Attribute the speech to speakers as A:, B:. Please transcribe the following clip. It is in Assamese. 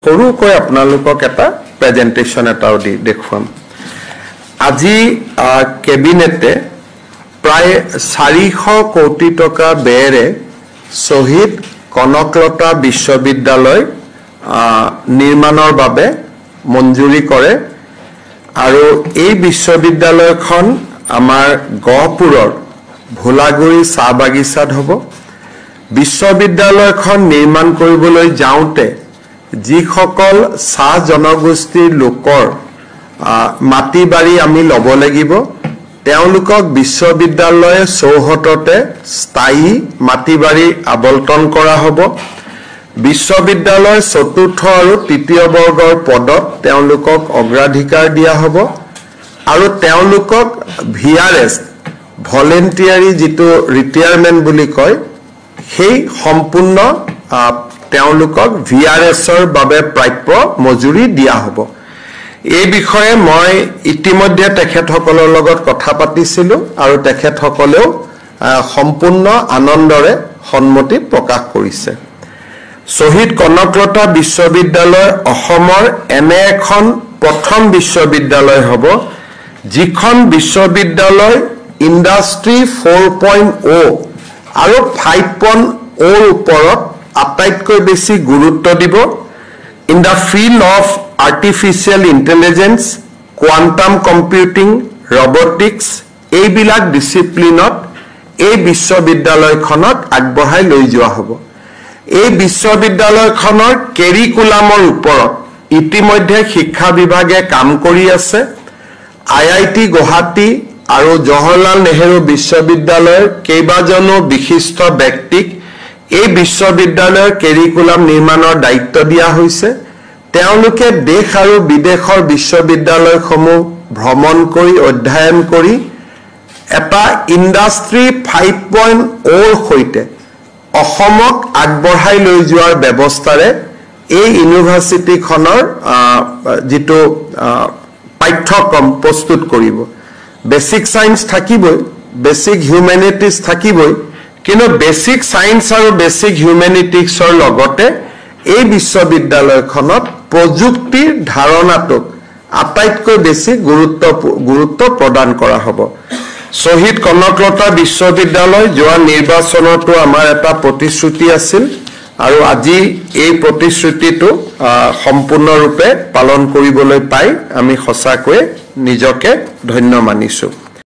A: সৰুকৈ আপোনালোকক এটা প্ৰেজেন্টেশন এটাও দেখুৱাম আজি কেবিনেটে প্ৰায় 400 কোটি টকা ব্যয়েৰে শহীদ কনকলতা বিশ্ববিদ্যালয় নিৰ্মাণৰ বাবে মঞ্জুৰি কৰে আৰু এই বিশ্ববিদ্যালয়খন আমাৰ গহপুৰৰ ভোলাগুৰি চাহ বাগিচাত হ'ব বিশ্ববিদ্যালয়খন নিৰ্মাণ কৰিবলৈ যাওঁতে যিসকল চাহ জনগোষ্ঠীৰ লোকৰ মাটি বাৰী আমি ল'ব লাগিব তেওঁলোকক বিশ্ববিদ্যালয়ে চৌহদতে স্থায়ী মাটি বাৰী আবণ্টন কৰা হ'ব বিশ্ববিদ্যালয় চতুৰ্থ আৰু তৃতীয় বৰ্গৰ পদত তেওঁলোকক অগ্ৰাধিকাৰ দিয়া হ'ব আৰু তেওঁলোকক ভিআৰএছ ভলেন্টিয়াৰী যিটো ৰিটায়াৰমেন্ট বুলি কয় সেই সম্পূৰ্ণ তেওঁলোকক ভিআৰএছৰ বাবে প্ৰাপ্য মজুৰি দিয়া হ'ব এই বিষয়ে মই ইতিমধ্যে তেখেতসকলৰ লগত কথা পাতিছিলো আৰু তেখেতসকলেও সম্পূৰ্ণ আনন্দৰে সন্মতি প্ৰকাশ কৰিছে শহীদ কনকলতা বিশ্ববিদ্যালয় অসমৰ এনে এখন প্ৰথম বিশ্ববিদ্যালয় হ'ব যিখন বিশ্ববিদ্যালয় ইণ্ডাষ্ট্ৰী 4.0 আৰু 5.0 ৰ ওপৰত আটাইতকৈ বেছি গুৰুত্ব দিব in the field of artificial intelligence quantum computing robotics এইবিলাক ডিসিপ্লিনত এই বিশ্ববিদ্যালয়খনক আগবঢ়াই লৈ যোৱা হ'ব এই বিশ্ববিদ্যালয়খনৰ কেৰিকুলামৰ ওপৰত ইতিমধ্যে শিক্ষা বিভাগে কাম কৰি আছে আইআইটি গুৱাহাটী আৰু জৱাহৰলাল নেহেৰু বিশ্ববিদ্যালয়ৰ কেইবাজনো বিশিষ্ট ব্যক্তিক এই বিশ্ববিদ্যালয়ৰ কেৰিকুলাম নিৰ্মাণৰ দায়িত্ব দিয়া হৈছে তেওঁলোকে দেশ আৰু বিদেশৰ বিশ্ববিদ্যালয়সমূহ ভ্ৰমণ কৰি অধ্যয়ন কৰি এটা ইণ্ডাষ্ট্ৰী 5.0 ৰ সৈতে অসমক আগবঢ়াই লৈ যোৱাৰ ব্যৱস্থাৰে এই ইউনিভাৰ্চিটিখনৰ যিটো পাঠ্যক্ৰম প্ৰস্তুত কৰিব বেসিক সায়েন্স থাকিবই বেসিক হিউম্যানিটিজ থাকিবই কিন্তু বেসিক সায়েন্স আৰু বেসিক হিউম্যানিটিক্সৰ লগতে এই বিশ্ববিদ্যালয়খনত প্ৰযুক্তিৰ ধাৰণাটোক আটাইতকৈ বেছি গুৰুত্ব প্ৰদান কৰা হ'ব শহীদ কনকলতা বিশ্ববিদ্যালয় যোৱা নিৰ্বাচনতো আমাৰ এটা প্ৰতিশ্ৰুতি আছিল আৰু আজি এই প্ৰতিশ্ৰুতিটো সম্পূৰ্ণৰূপে পালন কৰিবলৈ পাই আমি সঁচাকৈ নিজকে ধন্য মানিছো